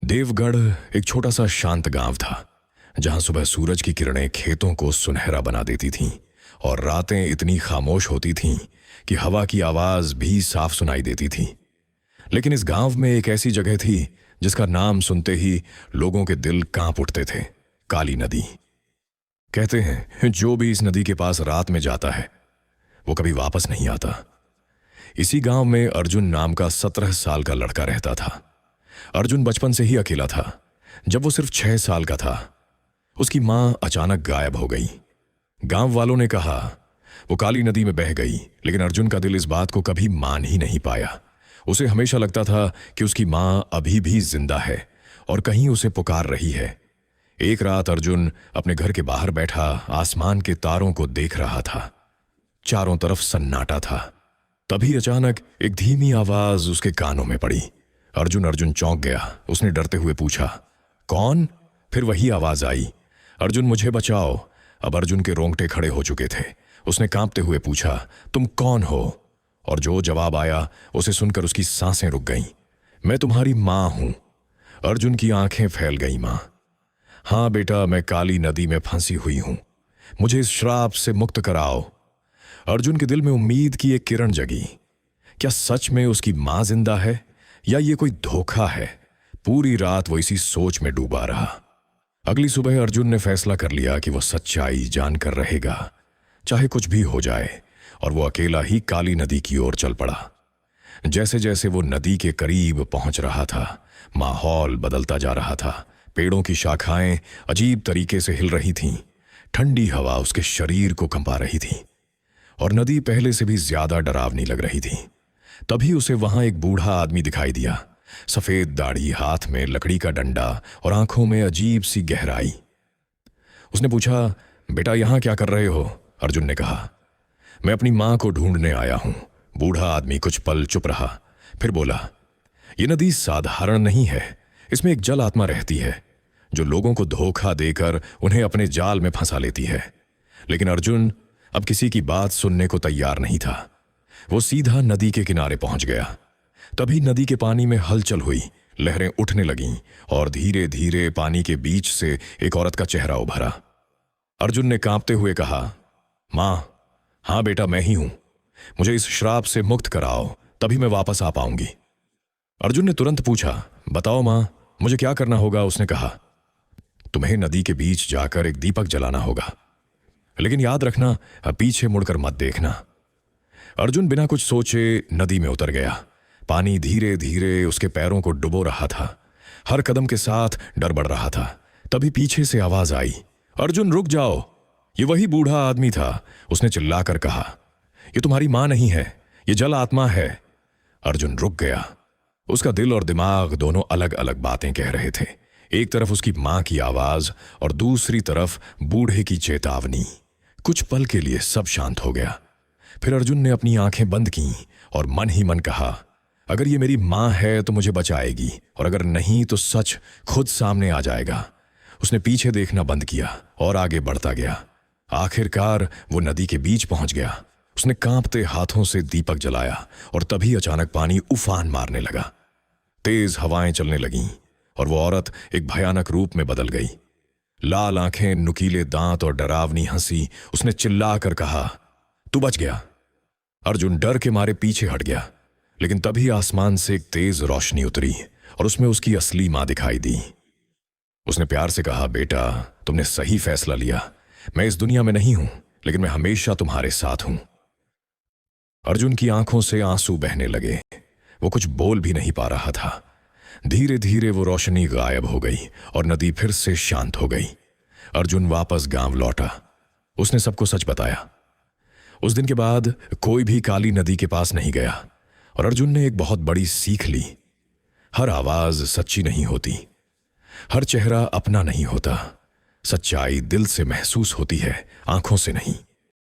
देवगढ़ एक छोटा सा शांत गांव था, जहां सुबह सूरज की किरणें खेतों को सुनहरा बना देती थीं और रातें इतनी खामोश होती थीं कि हवा की आवाज भी साफ सुनाई देती थी। लेकिन इस गांव में एक ऐसी जगह थी जिसका नाम सुनते ही लोगों के दिल कांप उठते थे। काली नदी। कहते हैं जो भी इस नदी के पास रात में जाता है वो कभी वापस नहीं आता। इसी गांव में अर्जुन नाम का 17 साल का लड़का रहता था। अर्जुन बचपन से ही अकेला था। जब वो सिर्फ 6 साल का था, उसकी मां अचानक गायब हो गई। गांव वालों ने कहा वो काली नदी में बह गई, लेकिन अर्जुन का दिल इस बात को कभी मान ही नहीं पाया। उसे हमेशा लगता था कि उसकी मां अभी भी जिंदा है और कहीं उसे पुकार रही है। एक रात अर्जुन अपने घर के बाहर बैठा आसमान के तारों को देख रहा था। चारों तरफ सन्नाटा था। तभी अचानक एक धीमी आवाज उसके कानों में पड़ी। अर्जुन चौंक गया। उसने डरते हुए पूछा, कौन? फिर वही आवाज आई, अर्जुन मुझे बचाओ। अब अर्जुन के रोंगटे खड़े हो चुके थे। उसने कांपते हुए पूछा, तुम कौन हो? और जो जवाब आया उसे सुनकर उसकी सांसें रुक गईं। मैं तुम्हारी मां हूं। अर्जुन की आंखें फैल गईं। मां? हां बेटा, मैं काली नदी में फंसी हुई हूं। मुझे इस श्राप से मुक्त कराओ। अर्जुन के दिल में उम्मीद की एक किरण जगी। क्या सच में उसकी मां जिंदा है या ये कोई धोखा है? पूरी रात वो इसी सोच में डूबा रहा। अगली सुबह अर्जुन ने फैसला कर लिया कि वो सच्चाई जानकर रहेगा, चाहे कुछ भी हो जाए, और वो अकेला ही काली नदी की ओर चल पड़ा। जैसे जैसे वो नदी के करीब पहुंच रहा था, माहौल बदलता जा रहा था। पेड़ों की शाखाएं अजीब तरीके से हिल रही थीं। ठंडी हवा उसके शरीर को कंपा रही थी और नदी पहले से भी ज्यादा डरावनी लग रही थी। तभी उसे वहां एक बूढ़ा आदमी दिखाई दिया। सफेद दाढ़ी, हाथ में लकड़ी का डंडा और आंखों में अजीब सी गहराई। उसने पूछा, बेटा यहां क्या कर रहे हो? अर्जुन ने कहा, मैं अपनी मां को ढूंढने आया हूं। बूढ़ा आदमी कुछ पल चुप रहा, फिर बोला, यह नदी साधारण नहीं है। इसमें एक जल आत्मा रहती है जो लोगों को धोखा देकर उन्हें अपने जाल में फंसा लेती है। लेकिन अर्जुन अब किसी की बात सुनने को तैयार नहीं था। वो सीधा नदी के किनारे पहुंच गया। तभी नदी के पानी में हलचल हुई। लहरें उठने लगीं और धीरे धीरे पानी के बीच से एक औरत का चेहरा उभरा। अर्जुन ने कांपते हुए कहा, मां? हां बेटा, मैं ही हूं। मुझे इस श्राप से मुक्त कराओ, तभी मैं वापस आ पाऊंगी। अर्जुन ने तुरंत पूछा, बताओ मां, मुझे क्या करना होगा? उसने कहा, तुम्हें नदी के बीच जाकर एक दीपक जलाना होगा, लेकिन याद रखना पीछे मुड़कर मत देखना। अर्जुन बिना कुछ सोचे नदी में उतर गया। पानी धीरे धीरे उसके पैरों को डुबो रहा था। हर कदम के साथ डर बढ़ रहा था। तभी पीछे से आवाज आई, अर्जुन रुक जाओ। ये वही बूढ़ा आदमी था। उसने चिल्लाकर कहा, ये तुम्हारी मां नहीं है, ये जल आत्मा है। अर्जुन रुक गया। उसका दिल और दिमाग दोनों अलग अलग बातें कह रहे थे। एक तरफ उसकी मां की आवाज और दूसरी तरफ बूढ़े की चेतावनी। कुछ पल के लिए सब शांत हो गया। फिर अर्जुन ने अपनी आंखें बंद की और मन ही मन कहा, अगर ये मेरी मां है तो मुझे बचाएगी, और अगर नहीं तो सच खुद सामने आ जाएगा। उसने पीछे देखना बंद किया और आगे बढ़ता गया। आखिरकार वो नदी के बीच पहुंच गया। उसने कांपते हाथों से दीपक जलाया और तभी अचानक पानी उफान मारने लगा। तेज हवाएं चलने लगीं और वो औरत एक भयानक रूप में बदल गई। लाल आंखें, नुकीले दांत और डरावनी हंसी। उसने चिल्लाकर कहा, तू बच गया। अर्जुन डर के मारे पीछे हट गया, लेकिन तभी आसमान से एक तेज रोशनी उतरी और उसमें उसकी असली मां दिखाई दी। उसने प्यार से कहा, बेटा तुमने सही फैसला लिया। मैं इस दुनिया में नहीं हूं, लेकिन मैं हमेशा तुम्हारे साथ हूं। अर्जुन की आंखों से आंसू बहने लगे। वो कुछ बोल भी नहीं पा रहा था। धीरे धीरे वो रोशनी गायब हो गई और नदी फिर से शांत हो गई। अर्जुन वापस गांव लौटा। उसने सबको सच बताया। उस दिन के बाद कोई भी काली नदी के पास नहीं गया और अर्जुन ने एक बहुत बड़ी सीख ली। हर आवाज सच्ची नहीं होती, हर चेहरा अपना नहीं होता। सच्चाई दिल से महसूस होती है, आंखों से नहीं।